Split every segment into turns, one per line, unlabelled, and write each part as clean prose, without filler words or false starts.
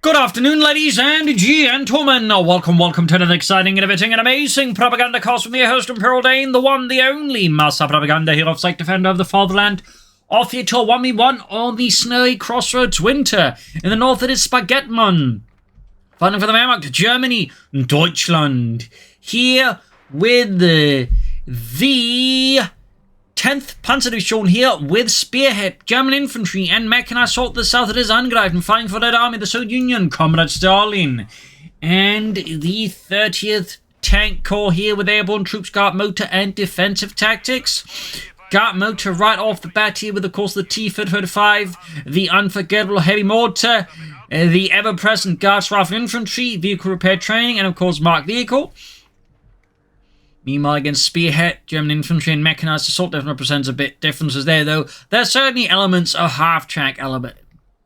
Good afternoon, ladies and gentlemen. Welcome to another exciting, innovating, and amazing Propagandacast with me, your host, Imperial Dane, the one, the only Master Propaganda hero of Psych Defender of the Fatherland. Off here to a 1v1 on the snowy Crossroads Winter. In the north, it is Spaget. Fighting for the Wehrmacht, Germany, Deutschland. Here with the 10th Panzer Division here with Spearhead, German infantry, and mechanized assault to the south. It is Angreifen, fighting for that army, the Soviet Union, Comrade Stalin. And the 30th Tank Corps here with airborne troops, guard motor, and defensive tactics. Guard motor right off the bat here with, of course, the T-35, the unforgettable heavy mortar, the ever-present Guards Rifle Infantry, vehicle repair training, and, of course, marked vehicle. Meanwhile, against Spearhead, German infantry and mechanized assault definitely represents a bit differences there, though. There's certainly elements of half-track element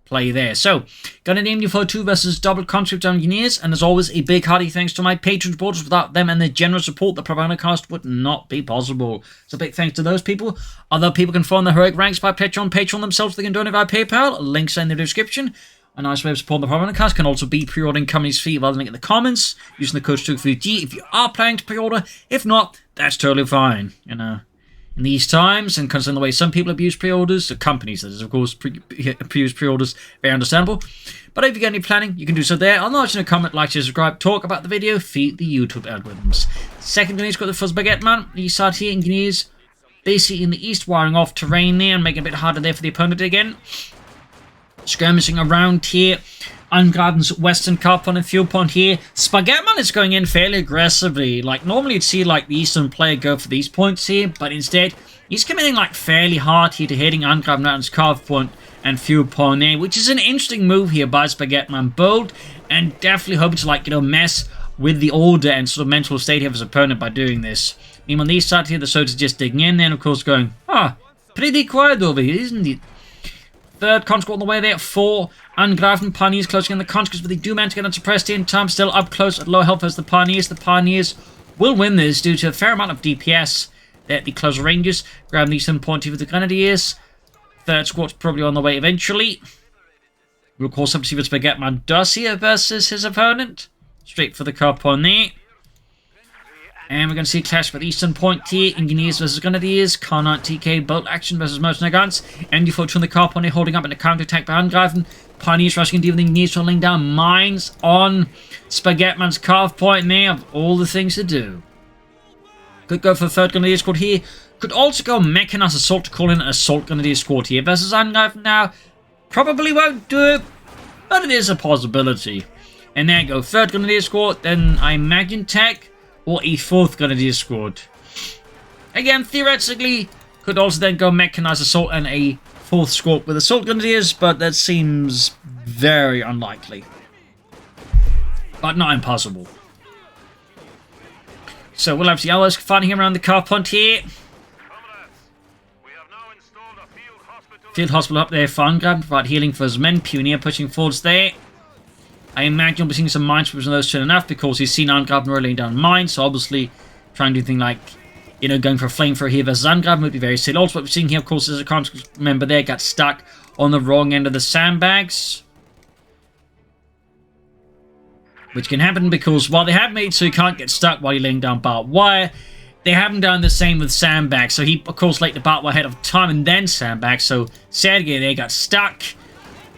play there. So, gonna name you for 2 versus double conscript engineers, and as always, a big hearty thanks to my patron supporters. Without them and their generous support, the Propagandacast would not be possible. So, big thanks to those people. Other people can form the heroic ranks by Patreon themselves. They can donate via PayPal. Links are in the description. A nice way of supporting the Propagandacast can also be pre-ordering company's fee via the link in the comments, using the CoH2 for G if you are planning to pre-order. If not, that's totally fine. You know, in these times, and considering the way some people abuse pre-orders, the companies that is, of course, abuse pre-orders, very understandable. But if you get any planning, you can do so there. I'll notice in a comment, like, share, subscribe, talk about the video, feed the YouTube algorithms. Second Guineas got the first Baguette Man. You start here in Guineas, basically in the east, wiring off terrain there and making it a bit harder there for the opponent again. Skirmishing around here. Angreifen's western car point and fuel point here. Spaget is going in fairly aggressively. Like, normally you'd see, like, the eastern player go for these points here, but instead, he's committing, like, fairly hard here to hitting Angreifen's car point and fuel point there, which is an interesting move here by Spaget. Bold, and definitely hoping to, like, you know, mess with the order and sort of mental state of his opponent by doing this. Meanwhile, on these sides here, the soldiers just digging in there, and of course going, pretty quiet over here, isn't it? Third conscript on the way there, 4 Angreifen Pioneers closing in the conscripts, but they do manage to get unsuppressed in time, still up close at low health as the Pioneers. The Pioneers will win this due to a fair amount of DPS there at the closer ranges. Grab the eastern point here with the Grenadiers. Third squad's probably on the way eventually. We'll of course have to see what Spaget does here versus his opponent. Straight for the car point there. And we're going to see a clash with Eastern Point here. Engineers versus Grenadiers. Car-9 TK bolt action versus mercenary guns. MD-42 on the car point holding up in a counter-attack by Angreifen. Pioneers rushing deep with the Engineers laying down mines on Spagetman's car point there. Of all the things to do. Could go for the third Grenadier squad here. Could also go Mechanized Assault to call in an Assault Grenadier squad here versus Angreifen now. Probably won't do it, but it is a possibility. And there you go. Third Grenadier squad. Then I imagine Tech. Or a 4th Grenadier squad. Again, theoretically, could also then go Mechanized Assault and a 4th squad with Assault Grenadiers, but that seems very unlikely. But not impossible. So we'll have the Allies fighting around the car point here. Field hospital up there for Angreifen, provide healing for his men. Pioneer pushing forwards there. I imagine you'll be seeing some mines from those soon enough because he's seen Angreifen laying down mines, so obviously trying to do things like, you know, going for a flamethrower here versus Angreifen would be very silly. Also, what we're seeing here, of course, is a conscript member there got stuck on the wrong end of the sandbags. Which can happen because while they have made so you can't get stuck while you're laying down barbed wire, they haven't done the same with sandbags. So he, of course, laid the barbed wire ahead of time and then sandbags, so Sergei there got stuck.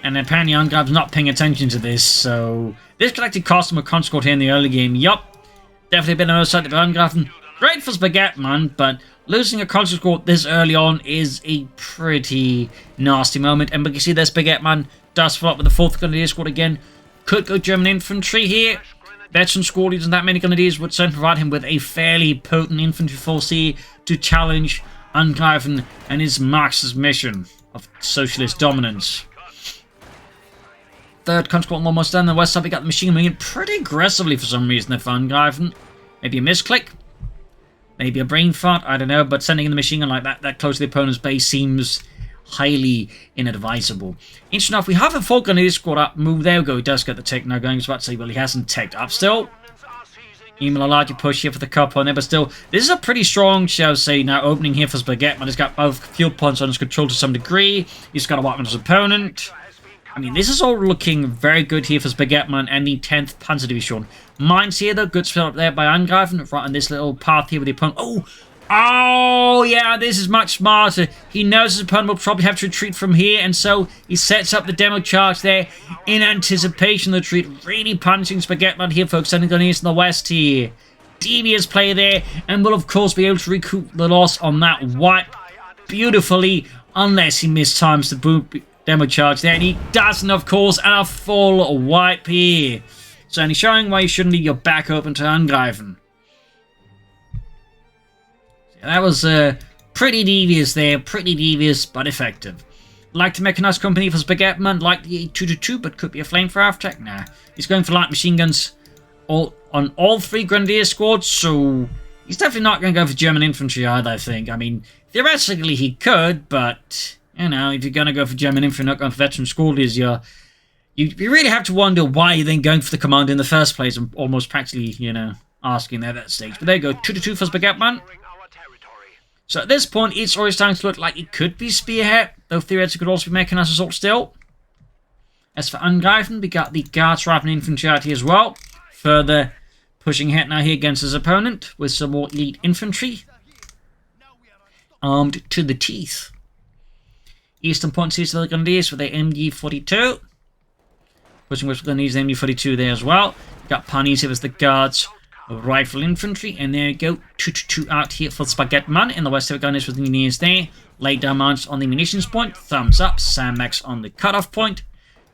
And apparently Angreifen's not paying attention to this, so this could actually cost him a conscript here in the early game. Yup, definitely been another side of Angreifen. Great for Spaget, but losing a conscript this early on is a pretty nasty moment. And we can see that Spaget does follow up with the 4th Grenadier squad again. Could go German infantry here. Veteran squad using that many Grenadiers would certainly provide him with a fairly potent infantry force here to challenge Angreifen and his Marxist mission of socialist dominance. Third conscript almost done. On the west side, we got the machine moving in pretty aggressively for some reason there for Angreifen. Maybe a misclick. Maybe a brain fart. I don't know. But sending in the machine gun like that close to the opponent's base seems highly inadvisable. Interesting enough, we have a 4th Grenadier squad up. Move. There we go. He does get the tech now going. I was about to say, well, he hasn't teched up still. Even a larger push here for the cup on there. But still, this is a pretty strong, shall I say, now opening here for Spaget. He's got both fuel points on his control to some degree. He's got a weapon on his opponent. I mean, this is all looking very good here for Spagetman and the 10th Panzer Division. Mines here, though, good split up there by Angreifen, right on this little path here with the opponent. Oh, yeah, this is much smarter. He knows his opponent will probably have to retreat from here, and so he sets up the demo charge there in anticipation of the retreat. Really punishing Spagetman here, folks, sending on east and the west here. Devious play there, and will, of course, be able to recoup the loss on that wipe beautifully, unless he mistimes the boom demo charge there, and he doesn't, of course, and a full wipe here. So, and he's showing why you shouldn't leave your back open to Angreifen. That was pretty devious there, pretty devious, but effective. Like the Mechanized Company for Spagetman, like the 222, but could be a flame for half-tech. Nah, he's going for light machine guns on all 3 Grenadier squads, so he's definitely not going to go for German infantry either, I think. I mean, theoretically he could, but, you know, if you're going to go for German infantry, not going for veteran squad leaders, you really have to wonder why you're then going for the command in the first place, and almost practically, you know, asking there at that stage. But there you go, 222 for Spagetman. So at this point, it's already starting to look like it could be Spearhead, though theoretically it could also be Mechanized Assault still. As for Angreifen, we got the Guards Rifle Infantry out here as well. Further pushing ahead now here against his opponent with some more elite infantry. Armed to the teeth. Eastern point sees the Grenadiers with their MG42. Pushing with the Grenadiers, MG42 there as well. Got Pawnees here as the Guards Rifle Infantry, and there you go, 222 out here for Spagetman. In the west, we've got with the engineers there. Laid down mounts on the munitions point. Thumbs up. Sandmax on the cutoff point.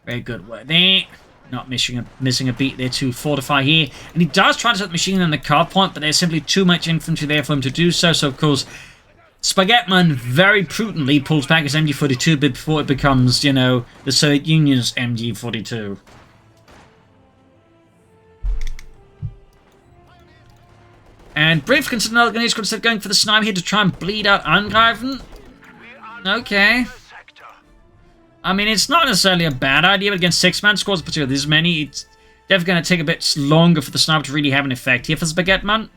Very good work there. Not missing a beat there to fortify here. And he does try to set the machine on the cutoff point, but there's simply too much infantry there for him to do so. So, of course, Spagetman very prudently pulls back his MG42 before it becomes, you know, the Soviet Union's MG42. And Brief considered another Grenadier squad instead of going for the sniper here to try and bleed out Angreifen. Okay. I mean, it's not necessarily a bad idea, but against 6-man squads, particularly this many, it's definitely going to take a bit longer for the sniper to really have an effect here for Spagetman.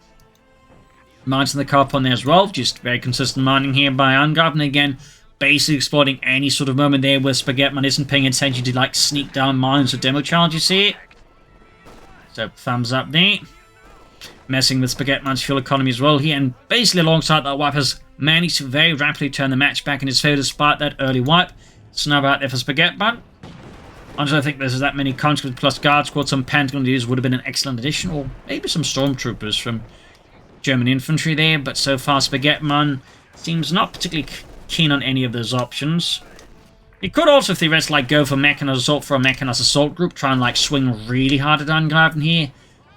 Mines in the car on there as well, just very consistent mining here by Angreifen again. Basically exploiting any sort of moment there where Spagetman isn't paying attention to, like, sneak down mines or demo charges here. So, thumbs up there. Messing with Spagetman's fuel economy as well here, and basically alongside that wipe has managed to very rapidly turn the match back in his favour despite that early wipe. Snub out there for Spagetman. I don't think there's that many conscripts plus guard squads. Some Pentagon leaders would have been an excellent addition, or maybe some stormtroopers from German infantry there, but so far Spagetman seems not particularly keen on any of those options. He could also theoretically like go for Mechanized Assault for a Mechanized Assault group, try and like swing really hard at Angreifen here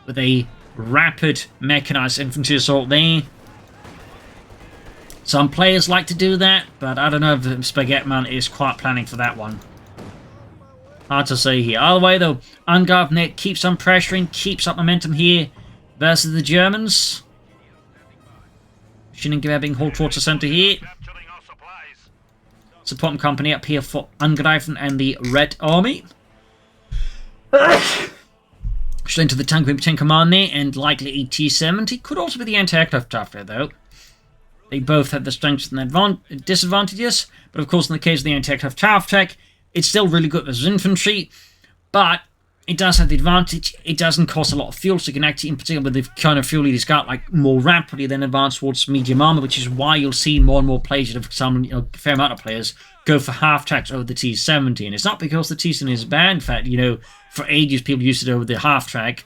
with a rapid Mechanized Infantry Assault there. Some players like to do that, but I don't know if Spagetman is quite planning for that one. Hard to say here. Either way though, Angreifen keeps on pressuring, keeps up momentum here versus the Germans. Schilling being hauled towards the centre here. Support company up here for Angreifen and the Red Army. Straight into the tank with 10 command there, and likely a T-70. Could also be the anti-aircraft after though. They both have the strengths and disadvantages, but of course in the case of the anti-aircraft half-tech, it's still really good as infantry, but it does have the advantage, it doesn't cost a lot of fuel, so you can actually, in particular with the kind of fuel he's got, like more rapidly then advance towards medium armor, which is why you'll see more and more players, some, you know, a fair amount of players, go for half-tracks over the T-70, and it's not because the T-70 is bad, in fact, you know, for ages people used it over the half-track,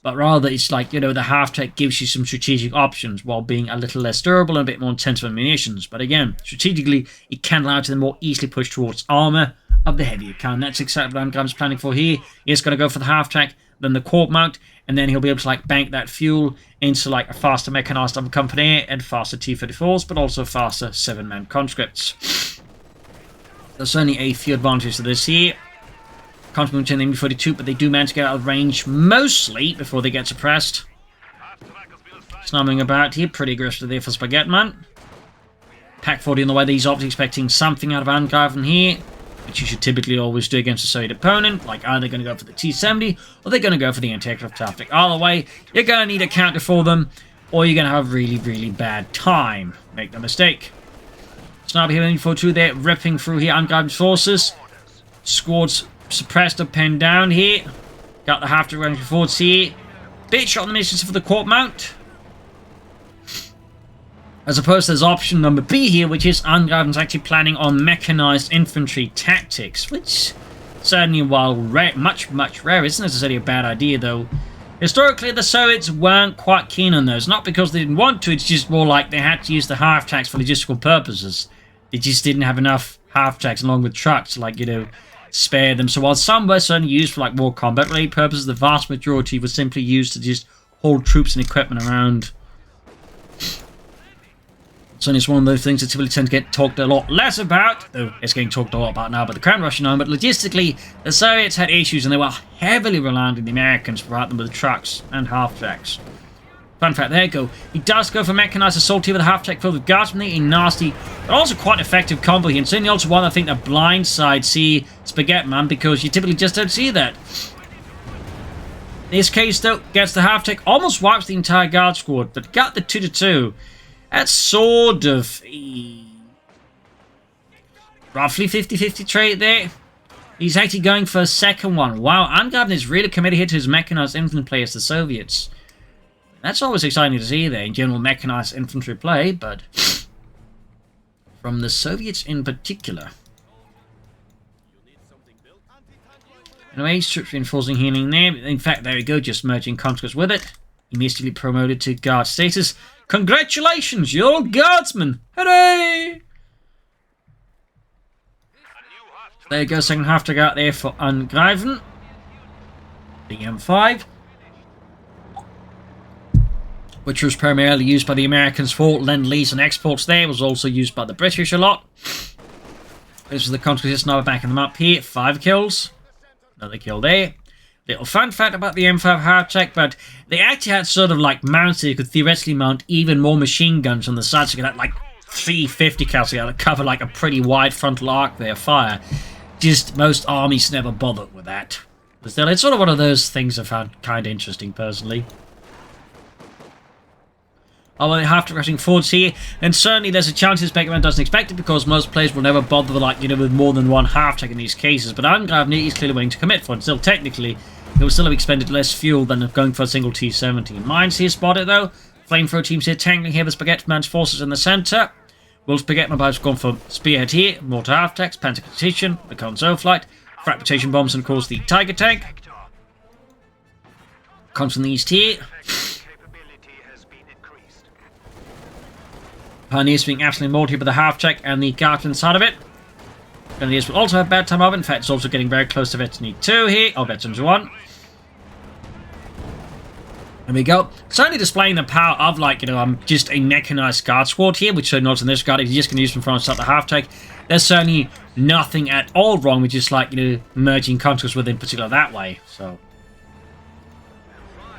but rather it's like, you know, the half-track gives you some strategic options while being a little less durable and a bit more intensive on munitions, but again, strategically, it can allow you to more easily push towards armor of the heavier kind. That's exactly what Angreifen's planning for here. He's going to go for the half-track, then the quarter mount, and then he'll be able to like bank that fuel into like a faster mechanized company and faster T-34s, but also faster 7-man conscripts. There's only a few advantages to this here. Conscript in the MB-42, but they do manage to get out of range mostly before they get suppressed. Snubbing about here, pretty aggressive there for Spagetman. Pack 40 on the way, these obviously expecting something out of Angreifen here, which you should typically always do against a Soviet opponent, like either going to go for the T-70 or they're going to go for the anti-aircraft tactic. Either way, you're going to need a counter for them, or you're going to have really, really bad time. Make no mistake. Sniper here in 42 there, ripping through here Angreifen's forces. Squads suppressed or pinned down here. Got the half-track running forwards here. Bit shot on the missions for the court mount. As opposed to there's option number B here, which is Angreifen's actually planning on mechanized infantry tactics, which certainly, while rare, much rare, isn't necessarily a bad idea, though. Historically, the Soviets weren't quite keen on those. Not because they didn't want to, it's just more like they had to use the half-tracks for logistical purposes. They just didn't have enough half-tracks along with trucks, like, you know, spare them. So while some were certainly used for, like, more combat-related purposes, the vast majority were simply used to just hold troops and equipment around. So it's one of those things that typically tend to get talked a lot less about, though it's getting talked a lot about now by the current Russian army, but logistically, the Soviets had issues and they were heavily reliant on the Americans to provide them with trucks and half-tracks. Fun fact, there you go. He does go for mechanized assault here with a half-track filled with guardsmen, a nasty, but also quite effective combo here, and certainly also one I think the blind side see Spaget Man, because you typically just don't see that. In this case, though, gets the half-track, almost wipes the entire guard squad, but got the 2-2. That's sort of roughly 50-50 trade there. He's actually going for a second one. Wow, Angreifen is really committed here to his mechanized infantry play as the Soviets. That's always exciting to see there in general mechanized infantry play, but from the Soviets in particular. Anyway, troops reinforcing healing there. In fact, there we go, just merging conscripts with it. Immediately promoted to guard status. Congratulations, you're a guardsman! Hooray! There you go, second half to go out there for Angreifen. The M5. Which was primarily used by the Americans for Lend-Lease and exports there. Was also used by the British a lot. This is the conscripts now backing them up here. 5 kills. Another kill there. Little fun fact about the M5 half-track, but they actually had sort of like mounts that you could theoretically mount even more machine guns on the side, so you could have like 350 cal, so you had to cover like a pretty wide frontal arc there, fire. Just most armies never bothered with that. But still, it's sort of one of those things I found kind of interesting personally. Oh, well, they have to rushing forwards here, and certainly there's a chance this Spaget Man doesn't expect it, because most players will never bother with, like, you know, with more than one half-track in these cases, but Angreifen is clearly willing to commit for it. Still, technically, it will still have expended less fuel than going for a single T-70. Mines here spotted, though. Flamethrower teams here tangling here with Spaget Man's forces in the centre. Will Spaget Man have gone for Spearhead here, mortar half-tracks, Panther Competition, the Console Flight, fragmentation bombs, and of course the Tiger Tank. Comes from the east here. Pioneers being absolutely mauled here with the half-track and the Guardian side of it. Pioneers will also have bad time of it. In fact, it's also getting very close to Veteran 2 here. Oh, Veterans 1. There we go. Certainly displaying the power of, like, you know, just a mechanized guard squad here, which certainly not in this guard. If you're just going to use them from start the half-track, there's certainly nothing at all wrong with just, like, you know, merging conscripts within particular that way. So,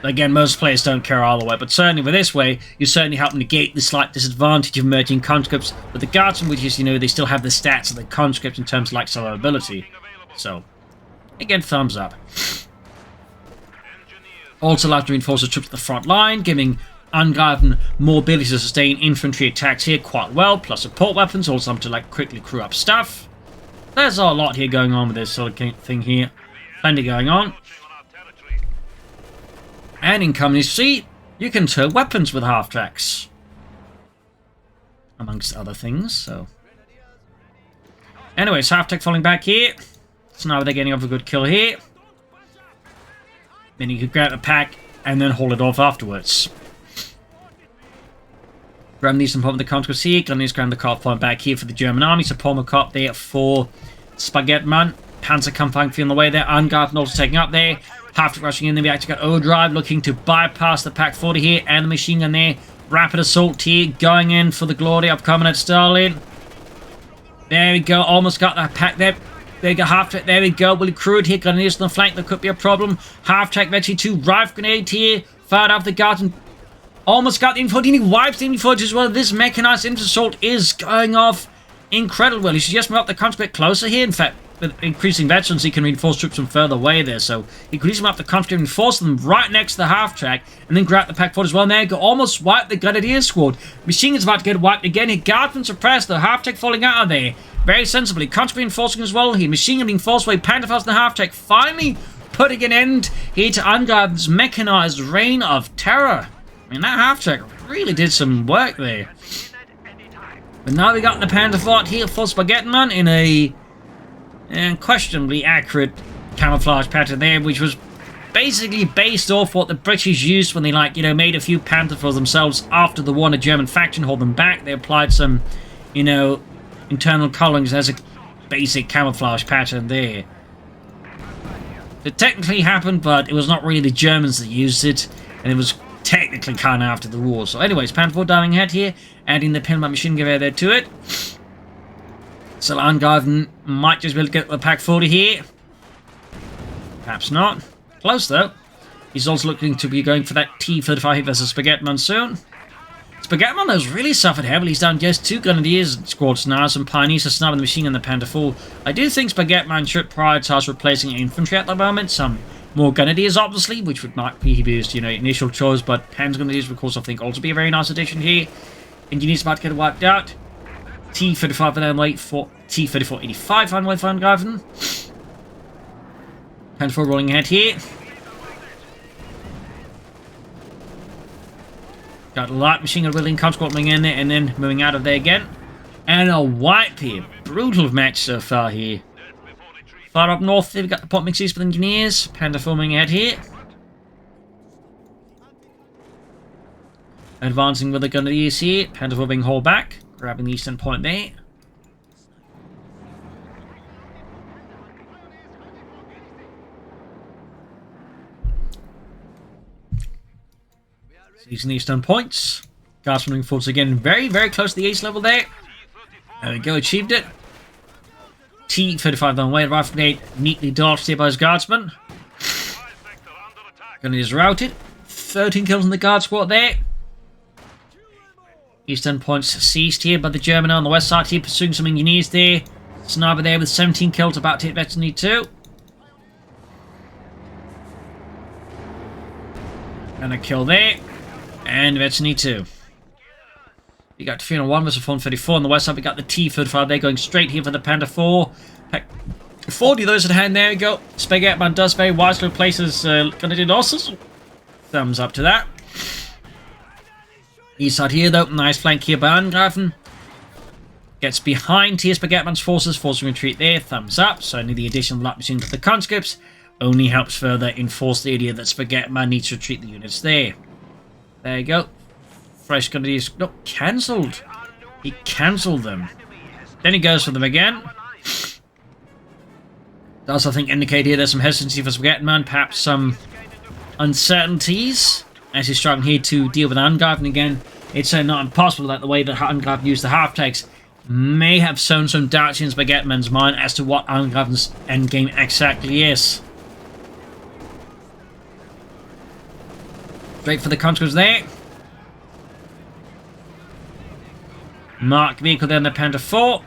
again, most players don't care all the way, but certainly with this way, you certainly help negate the slight disadvantage of merging conscripts with the guardsmen, which is, you know, they still have the stats of the conscripts in terms of, like, survivability. So, again, thumbs up. Also allowed to reinforce the troops at the front line, giving Angreifen more ability to sustain infantry attacks here quite well, plus support weapons, also something to, like, quickly crew up stuff. There's a lot here going on with this sort of thing here. Plenty going on. And in Company C, you can tow weapons with half-tracks. Amongst other things, so. Anyways, half-track falling back here. So now they're getting off a good kill here. Then you could grab a pack and then haul it off afterwards. Grab these and pop the conscripts here. Glennis grab the cop falling back here for the German army. So Palmer cop there for Spaget Man. Panzer Kampfwagen on the way there. Angreifen also taking up there. Half rushing in, then we actually got Overdrive looking to bypass the Pack 40 here, and the machine gun there. Rapid assault here, going in for the glory of Comrade Stalin. There we go, almost got that pack there. There we go, half-track, there we go. Will he crew it here? Grenadiers on the flank, there could be a problem. Half-track, eventually 2 rifle grenade here. Fired off the guards and almost got the infantry. He wipes the infantry as well. This mechanized infantry assault is going off incredibly well. He should just move up the conscript closer here. In fact, with increasing veterans, he can reinforce troops from further away there. So he could use them up the country, reinforce them right next to the half-track, and then grab the pack forward as well. And there you go, almost wipe the Grenadier squad. Machine Gun's about to get wiped again. He Guardsmen suppressed, the half-track falling out of there. Very sensibly. Country reinforcing as well here. Machine Gun reinforced away, Panzerfaust and the half-track. Finally putting an end here to Angreifen's mechanized reign of terror. I mean, that half-track really did some work there. But now we got the Panzerfaust here for Spagetman in a questionably accurate camouflage pattern there, which was basically based off what the British used when they, like, you know, made a few Panther for themselves after the war and a German faction held them back. They applied some, you know, internal colorings as a basic camouflage pattern there. It technically happened, but it was not really the Germans that used it, and it was technically kind of after the war. So anyways, Panzer IV diving ahead here, adding the Pillman machine gun there to it. So Angreifen might just be able to get the pack 40 here. Perhaps not. Close though. He's also looking to be going for that T-35 versus Spagetman soon. Spagetman has really suffered heavily. He's down just 2 Grenadiers squads now. Some Pioneers are snubbing the machine gun and the Panther IV. I do think Spagetman should prioritize replacing infantry at the moment. Some more Grenadiers, obviously, which would not be his, you know, initial choice, but Panzer Grenadiers would, of course, I think also be a very nice addition here. Engineers about to get wiped out. T-35 and then wait for T-34-85 on way for Angreifen. Panther IV rolling ahead here. Got a light machine gun wielding conscript coming in there and then moving out of there again. And a wipe here. Brutal match so far here. Far up north, we've got the pot mixes for the engineers. Panther forming ahead here. Advancing with the Grenadiers here. Panther IV being hauled back. Grabbing the eastern point there. Using the eastern points. Guardsmen moving forwards again. Very, very close to the ace level there. There we go, achieved it. T-35 down way, rifle grenade neatly dodged here by his guardsmen. Grenadiers routed. 13 kills in the guard squad there. Eastern points seized here by the German on the west side here, pursuing some engineers there. Sniper there with 17 kills, about to hit Veteran 2. And a kill there. And Veteran 2. We got 301 versus 434 on the west side. We got the T-35 there going straight here for the Panther IV. 40 those at hand. There we go. Spagetman does very wisely replaces Grenadier losses. Thumbs up to that. East side here though. Nice flank here by Angreifen. Gets behind here Spagetman's forces. Forcing retreat there. Thumbs up. So only the addition of light machine to the conscripts only helps further enforce the idea that Spagetman needs to retreat the units there. There you go. Fresh Grenadiers. No, cancelled. He cancelled them. Then he goes for them again. Does, I think, indicate here there's some hesitancy for Spagetman. Perhaps some uncertainties as he's struggling here to deal with Angreifen again. It's not impossible that the way that Angreifen used the half-takes may have sown some doubts in Spagetman's mind as to what Angreifen's endgame exactly is. Straight for the conscripts there. Mark vehicle there in the Panther IV.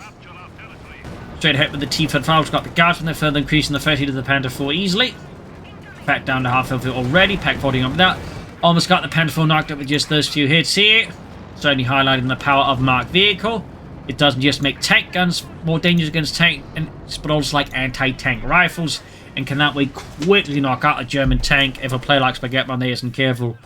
Straight ahead with the T-35. We've got the Guardsmen there, further increasing the 30 to the Panther IV easily. Back down to half health already. Pack 40 up with that. Almost got the Panther IV knocked up with just those few hits here. Certainly highlighting the power of Mark vehicle. It doesn't just make tank guns more dangerous against tank, but also like anti-tank rifles. And can that way quickly knock out a German tank if a player like Spagetman there isn't careful.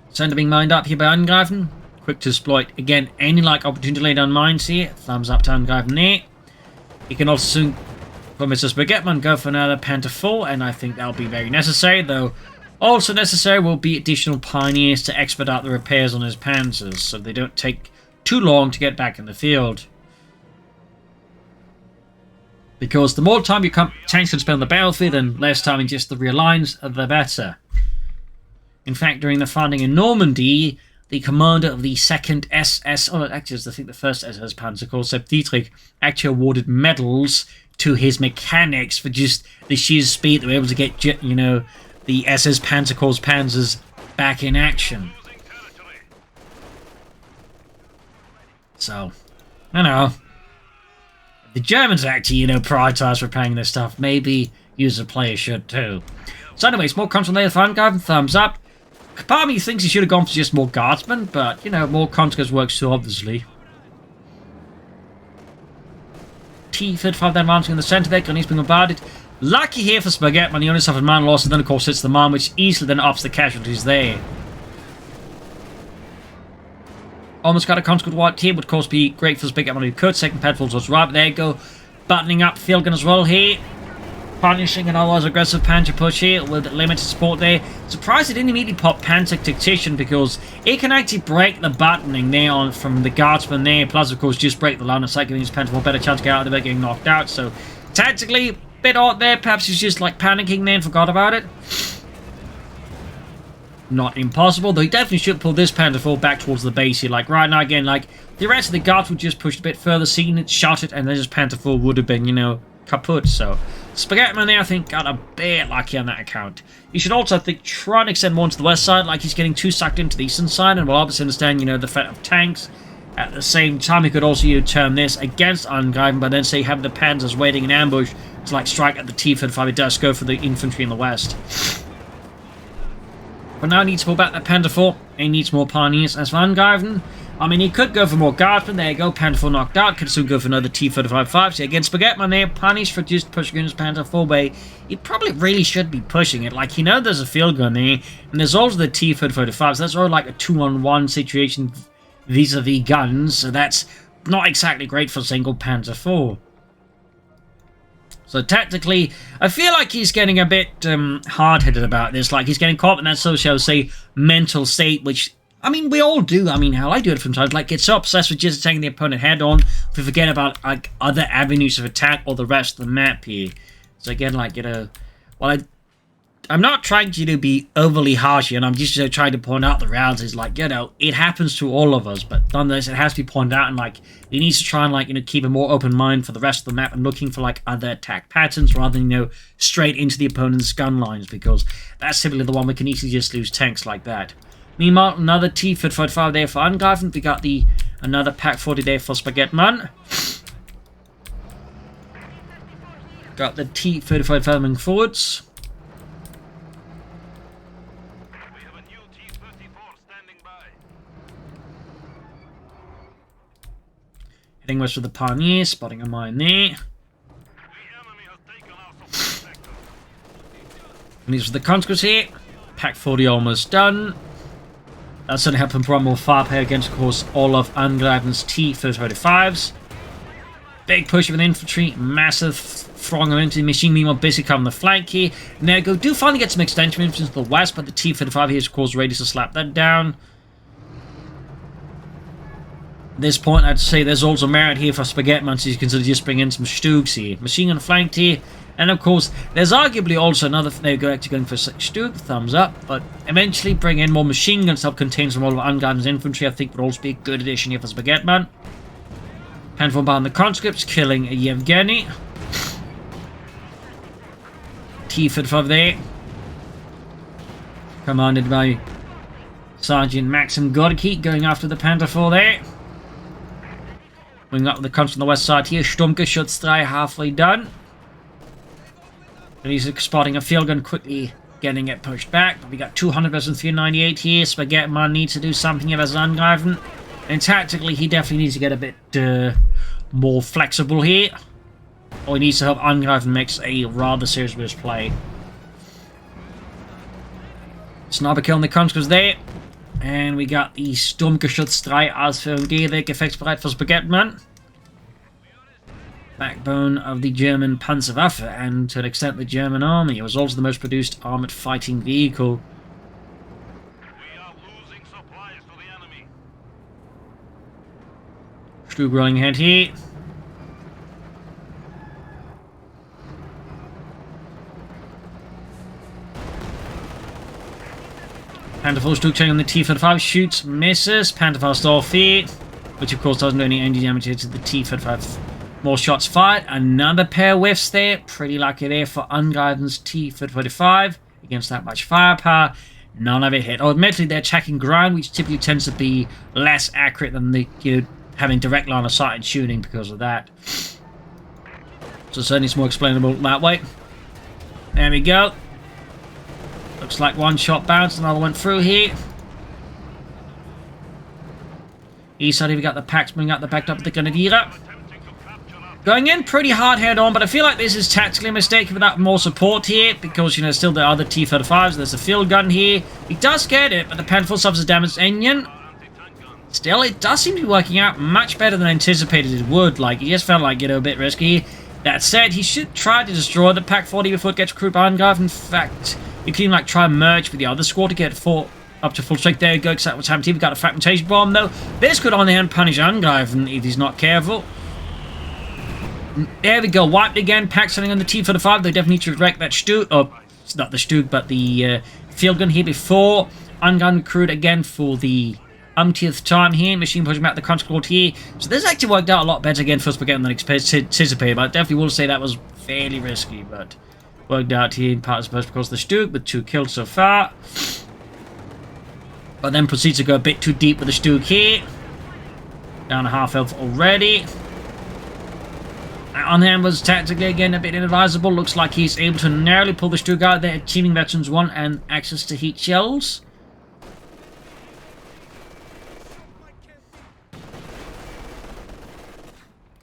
Center being mined up here by Angreifen. Quick to exploit, again, any like opportunity to lay down mines here. Thumbs up to Angreifen there. He can also soon, for Mr. Spagetman, go for another Panther IV, and I think that'll be very necessary, though also necessary will be additional Pioneers to expedite the repairs on his Panzers, so they don't take too long to get back in the field. Because the more time your tanks can spend on the battlefield and less time in just the rear lines, the better. In fact, during the fighting in Normandy, the commander of the 2nd SS, or actually I think the 1st SS Panzer Corps, Sepp Dietrich, actually awarded medals to his mechanics for just the sheer speed they were able to get, you know, the SS Panzer Corps Panzers back in action. So, I know. the Germans actually, you know, prioritize repairing this stuff. Maybe you as a player should too. So anyways, more content there for Angreifen, thumbs up. Part of me thinks he should have gone for just more guardsmen, but, you know, more content works too, obviously. T-35 then mounting in the centre there, and he's being bombarded. Lucky here for Spaget when he only suffered man loss, and then of course hits the man, which easily then ups the casualties there. Almost got a conscript white here, would of course be great for Spaget when he could. Second pad falls was right, but there you go. Buttoning up field gun as well here. Punishing an otherwise aggressive Panzer push here with limited support there. Surprised it didn't immediately pop Panzer Tactician because it can actually break the buttoning there on from the guardsman there. Plus, of course, just break the line of sight, giving his Panzer a better chance to get out of there getting knocked out. So, tactically, a bit odd there. Perhaps he's just like panicking there and forgot about it. Not impossible, though he definitely should pull this Panzer IV back towards the base here. Like, right now, again, like, the rest of the guards would just push a bit further, seen it, shot it, and then this Panzer IV would have been, you know, kaput. So, Spagetman there, I think, got a bit lucky on that account. He should also, I think, try and extend more to the west side, like he's getting too sucked into the eastern side, and will obviously understand, you know, the threat of tanks. At the same time, he could also, you know, turn this against Angreifen, but then say have the Panzers waiting in ambush to, like, strike at the T-35. It does go for the infantry in the west. But now he needs to pull back that Panzer IV. He needs more pioneers. As for Angreifen, I mean, he could go for more guardsmen. There you go, Panzer IV knocked out. Could still go for another T-35-5. So again, Spagetman there, punished for just pushing his Panzer IV bay. He probably really should be pushing it. Like, you know there's a field gun there, and there's also the T-35. So that's all like a 2-on-1 situation vis-a-vis guns. So that's not exactly great for single Panzer IV. So tactically, I feel like he's getting a bit hard-headed about this. Like, he's getting caught in that, so shall I say, mental state, which, I mean, we all do. I mean, hell, I do it sometimes. Like, get so obsessed with just attacking the opponent head-on, we forget about, like, other avenues of attack or the rest of the map here. So again, like, you know, well, I'm not trying to be overly harsh here, and I'm just trying to point out the realities. Like, you know, it happens to all of us, but nonetheless, it has to be pointed out, and, like, he needs to try and, like, you know, keep a more open mind for the rest of the map and looking for, like, other attack patterns rather than, you know, straight into the opponent's gun lines, because that's typically the one we can easily just lose tanks like that. Meanwhile, another T-35 there for Angreifen. We got another Pak 40 there for Spagetman. Got the T-35 moving forwards. Heading west with the Pioneer, spotting a mine there. And these are the conscripts here. Pak 40 almost done. That's going to help him put more firepower against, of course, all of Angreifen's T-35s. Big push with infantry, massive throng of infantry, machine meanwhile basically covering the flank here. And there you go, do finally get some extension infantry to the west, but the T-35 here is, of course, ready to slap that down. At this point, I'd say there's also merit here for Spagetman, so you consider just bringing in some Stugs here. Machine gun flanked here, and of course, there's arguably also another thing they're actually going for Stug, thumbs up, but eventually bring in more machine guns to help contain some of Angreifen's infantry, I think would also be a good addition here for Spagetman. Handful behind the conscripts, killing Yevgeny. T-35 there. Commanded by Sergeant Maxim Gorky, going after the Panther 4 there. Moving up with the conscripts on the west side here. Sturmgeschütz halfway done. And he's spotting a field gun, quickly getting it pushed back. But we got 200 versus 398 here. Spagetman needs to do something here as Angreifen. And tactically, he definitely needs to get a bit more flexible here. Or he needs to help Angreifen makes a rather serious play. Sniper kill on the conscripts there. And we got the Sturmgeschütz 3 Ausführung D there, gefechtsbereit for Spagetman. Backbone of the German Panzerwaffe, and to an extent the German army. It was also the most produced armoured fighting vehicle.
We are losing supplies to the enemy.
Stug rolling ahead here. Panther 4 Stug checking on the T-35, shoots, misses. Panther 4 still feet, which of course doesn't do any ND damage to the T-35. More shots fired. Another pair whiffs there. Pretty lucky there for Angreifen's T-35 against that much firepower. None of it hit. Oh, admittedly, they're attacking ground, which typically tends to be less accurate than the, you know, having direct line of sight and shooting because of that. So certainly it's more explainable that way. There we go. Looks like one shot bounced, another went through here. East side, we got the packs bringing up the backed up the Grenadier. Going in pretty hard head on, but I feel like this is tactically a mistake without more support here, because, you know, still the other T-35s. There's a field gun here. He does get it, but the Panther suffers a damaged engine. Still, it does seem to be working out much better than anticipated it would. Like, it just felt like, you know, a bit risky. That said, he should try to destroy the Pack 40 before it gets recruited by Angreifen. In fact, you can even, like, try and merge with the other squad to get up to full strength. There you go, because that's what's happened here. We've got a fragmentation bomb, though. This could, on the hand, punish Angreifen if he's not careful. There we go, wiped again. Pack sending on the T-35. They definitely need to wreck that Stug. Oh, it's not the Stug, but the field gun here before. Ungun recruit again for the umpteenth time here. Machine pushing back the crunch squad here. So this actually worked out a lot better again for Spaget than anticipated. But I definitely will say that was fairly risky, but worked out here in part of the because the Stug with 2 kills so far. But then proceeds to go a bit too deep with the Stug here. Down a half health already. On hand was tactically again a bit inadvisable. Looks like he's able to narrowly pull the Stug out there, achieving Veterans 1 and access to heat shells.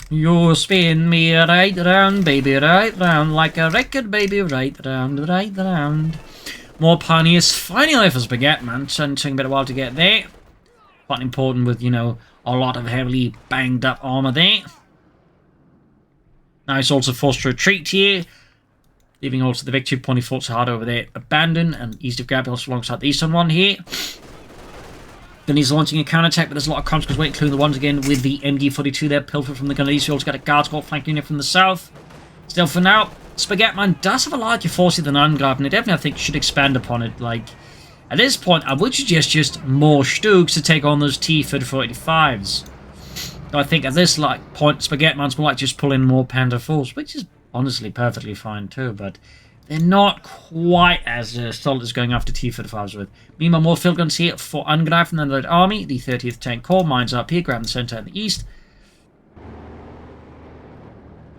You spin me right round, baby, right round, like a record, baby, right round, right round. More pioneers finally for Spaget, man. Taking a bit of a while to get there. Quite important with, you know, a lot of heavily banged up armor there. Now he's also forced to retreat here, leaving also the victory point he fought so hard over there abandoned, and east of Grab also alongside the eastern one here. Then he's launching a counterattack, but there's a lot of consequences waiting, including the ones again with the MG42 there, pilfered from the Grenadier. He's also got a guard squad flanking in from the south. Still for now, Spagetman does have a larger force here than Angreifen, and definitely I think should expand upon it. Like, at this point, I would suggest just more Stugs to take on those T-3485s. I think at this point, Spagetman's more like just pull in more Panther 4s, which is honestly perfectly fine too, but they're not quite as solid as going after T-35s with. Meanwhile, more field guns here for Angreifen and the Red Army. The 30th Tank Corps, mines up here, grab the center and the east.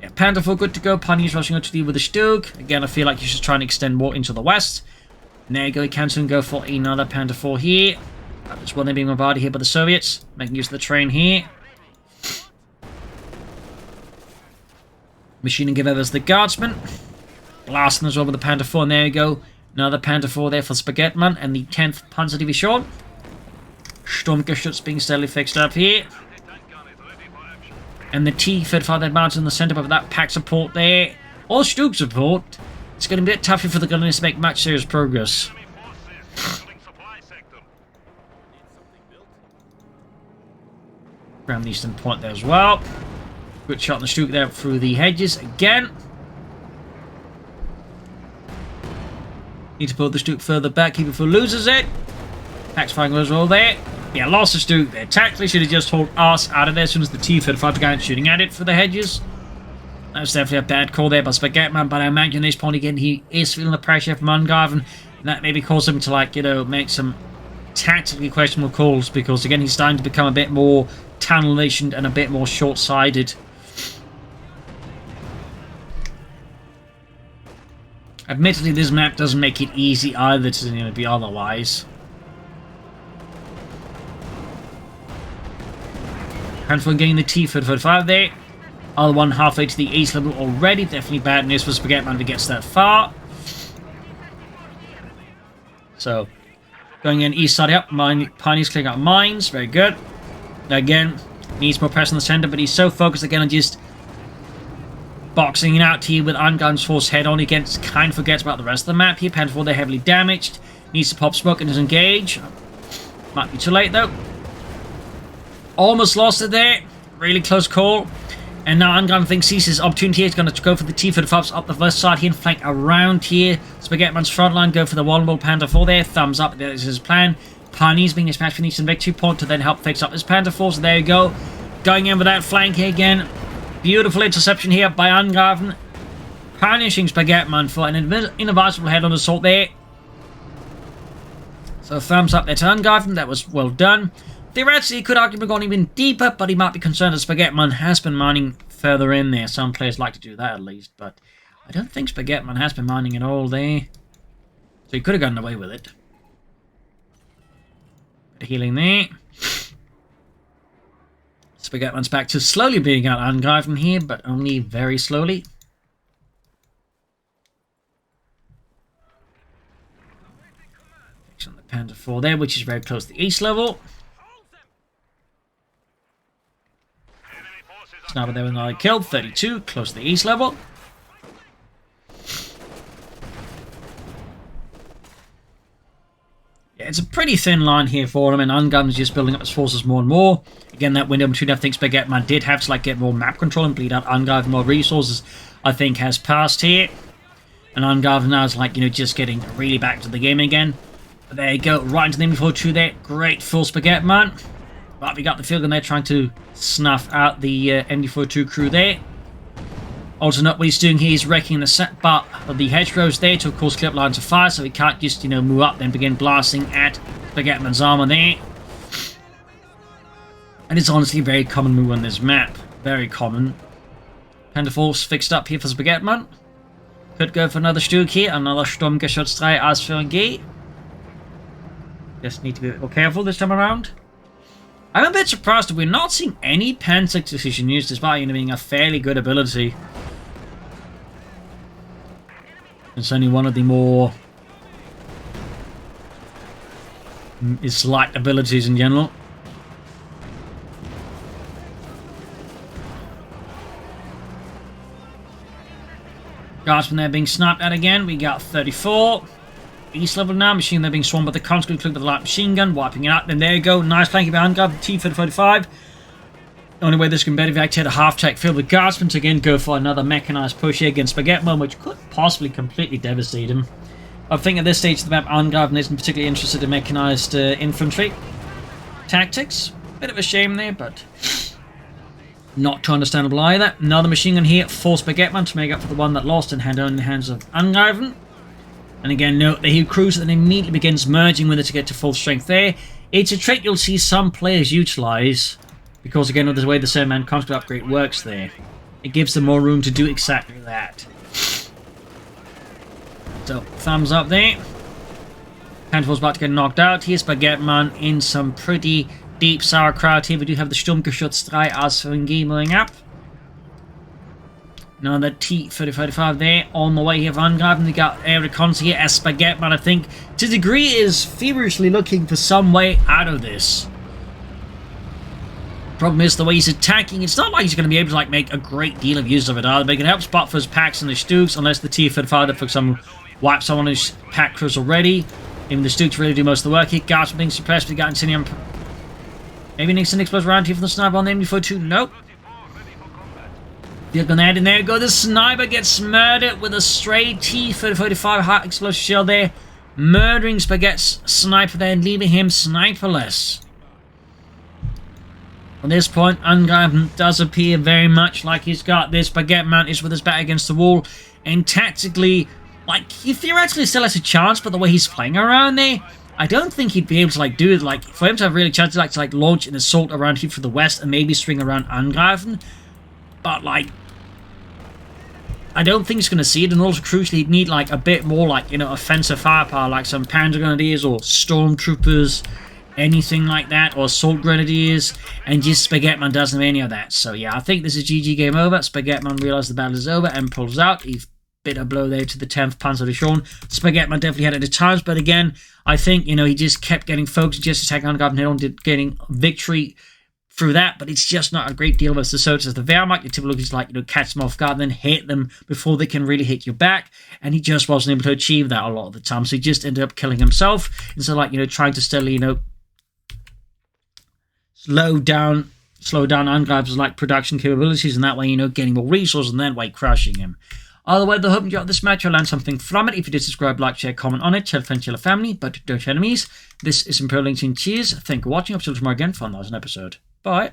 Yeah, Panther 4 good to go. Pioneers rushing out to deal with the Stug. Again, I feel like you should try and extend more into the west. And there you go, you can soon go for another Panther 4 here. That's one they're being bombarded here by the Soviets, making use of the train here. Machining give others the Guardsman. Blasting as well with the Panther 4, and there you go. Another Panther 4 there for Spagetman and the 10th Panzer Division. Sturmgeschütz being steadily fixed up here. And the T-35 that mounts in the centre, but with that pack support there, or Stug support, it's going to be a bit tougher for the Grenadiers to make much serious progress. Around the eastern point there as well. Good shot on the Stug there through the hedges again. Need to pull the Stug further back, keep it for loses it. Pack's firing as well there. Yeah, lost the Stug there. Tactically should have just hauled us out of there as soon as the T-35 began shooting at it for the hedges. That was definitely a bad call there by Spagetman, but I imagine at this point again he is feeling the pressure from Angreifen, and that maybe caused him to, like, you know, make some tactically questionable calls, because again he's starting to become a bit more tunnel-visioned and a bit more short-sighted. Admittedly, this map doesn't make it easy either to, you know, be otherwise. Handful getting the T-35 there. Other one halfway to the east level already. Definitely bad news for Spagetman if he gets that far. So, going in east side up. Pioneers clearing out mines. Very good. Again, needs more press in the center, but he's so focused again on just boxing it out here with Ungun's force head on. He kind of forgets about the rest of the map here. Panther 4, they're heavily damaged. Needs to pop smoke and disengage. Might be too late though. Almost lost it there. Really close call. And now Angreifen thinks sees his opportunity. He's going to go for the T-35s up the west side here and flank around here. Spagetman's front line, go for the vulnerable Panther 4 there. Thumbs up, that is his plan. Pioneers being dispatched from the eastern victory point to then help fix up his Panther 4. So there you go. Going in with that flank here again. Beautiful interception here by Angreifen. Punishing Spagetman for an inadvisable head-on assault there. So thumbs up there to Angreifen. That was well done. Theoretically, he could argue have gone even deeper, but he might be concerned that Spagetman has been mining further in there. Some players like to do that at least, but I don't think Spagetman has been mining at all there. So he could have gotten away with it. Bit of healing there. Spagetman's back to slowly being out Angreifen here, but only very slowly. Fixing the Panther 4 there, which is very close to the east level. Sniper there with another kill, 32, close to the east level. Yeah, it's a pretty thin line here for him, and Angreifen just building up his forces more and more. Again, that window between, I think Spagetman did have to like get more map control and bleed out Angreifen more resources, I think has passed here. And Angreifen now is like, you know, just getting really back to the game again. But there you go, right into the MD42 there. Great full Spagetman. But we got the field gun there trying to snuff out the MD42 crew there. Also, not what he's doing here, he's wrecking the set butt of the hedgerows there to, of course, clear up lines of fire, so he can't just, you know, move up and begin blasting at Spagetman's armor there. And it's honestly a very common move on this map. Very common. Panther Force fixed up here for Spagetman. Could go for another Stug here, another Sturmgeschütz 3 as für ein G. Just need to be a bit more careful this time around. I'm a bit surprised that we're not seeing any Panther decision used, despite, you know, being a fairly good ability. It's only one of the more disliked abilities in general. Guardsmen there being sniped at again. We got 34. East level now. Machine there being swarmed by the conscript clip with the light machine gun. Wiping it out. Then there you go. Nice flanking behind guard. T-45. The only way this can better activate a half-tech field with guardsmen to again go for another mechanized push here against Spagetman, which could possibly completely devastate him. I think at this stage of the map, Angreifen isn't particularly interested in mechanized infantry tactics. Bit of a shame there, but not too understandable either. Another machine gun here for Spagetman to make up for the one that lost and hand on the hands of Angreifen. And again, note that he cruises and immediately begins merging with it to get to full strength there. It's a trick you'll see some players utilize, because again, with the way the 7-man conscript upgrade works there, it gives them more room to do exactly that. So, thumbs up there. Panther's about to get knocked out. Here's Spagetman in some pretty deep sauerkraut here. We do have the Sturmgeschütz 3 as für ein G moving up. Another T-35 there on the way here for Angreifen. We got air reconnaissance here as Spagetman, I think, to a degree, is feverishly looking for some way out of this. Problem is, the way he's attacking, it's not like he's going to be able to like make a great deal of use of it either. But he can help spot for his packs and the Stugs, unless the T-35 for some wipes someone who's pack crews already. Even the Stugs really do most of the work here. Guards being suppressed. We got Incendium. Maybe needs an explosive round here from the sniper on the MD42. Nope. Field gun ahead, and there you go. The sniper gets murdered with a stray T-45 hot explosive shell there, murdering Spaget's sniper there and leaving him sniperless. At this point, Angreifen does appear very much like he's got this. Spagetman is with his back against the wall, and tactically, like, he theoretically still has a chance, but the way he's playing around there, I don't think he'd be able to like do it. Like, for him to have really chance to like launch an assault around here for the west and maybe swing around Angreifen, but like, I don't think he's going to see it. And also, crucially, he'd need like a bit more like, you know, offensive firepower, like some Panzer Grenadiers or Stormtroopers, anything like that, or Assault Grenadiers, and just Spagetman doesn't have any of that. So yeah, I think this is GG, game over. Spagetman realizes the battle is over and pulls out. He's bit of blow there to the 10th Panzerdivision. Spagetman definitely had it at times, but again, I think, you know, he just kept getting focused, just attacking Angreifen head on, getting victory through that, but it's just not a great deal versus the soldiers. The Wehrmacht, you typically just like, you know, catch them off guard and then hit them before they can really hit you back, and he just wasn't able to achieve that a lot of the time, so he just ended up killing himself, and so like, you know, trying to steadily, you know, slow down Angreifen's like production capabilities, and that way, you know, getting more resources, and that way crushing him. Either way, I hope you enjoyed this match. You'll learn something from it. If you did, subscribe, like, share, comment on it. Tell friends, tell family, but don't share enemies. This is Imperial LinkedIn. Cheers. Thank you for watching. I'll see you tomorrow again for another episode. Bye.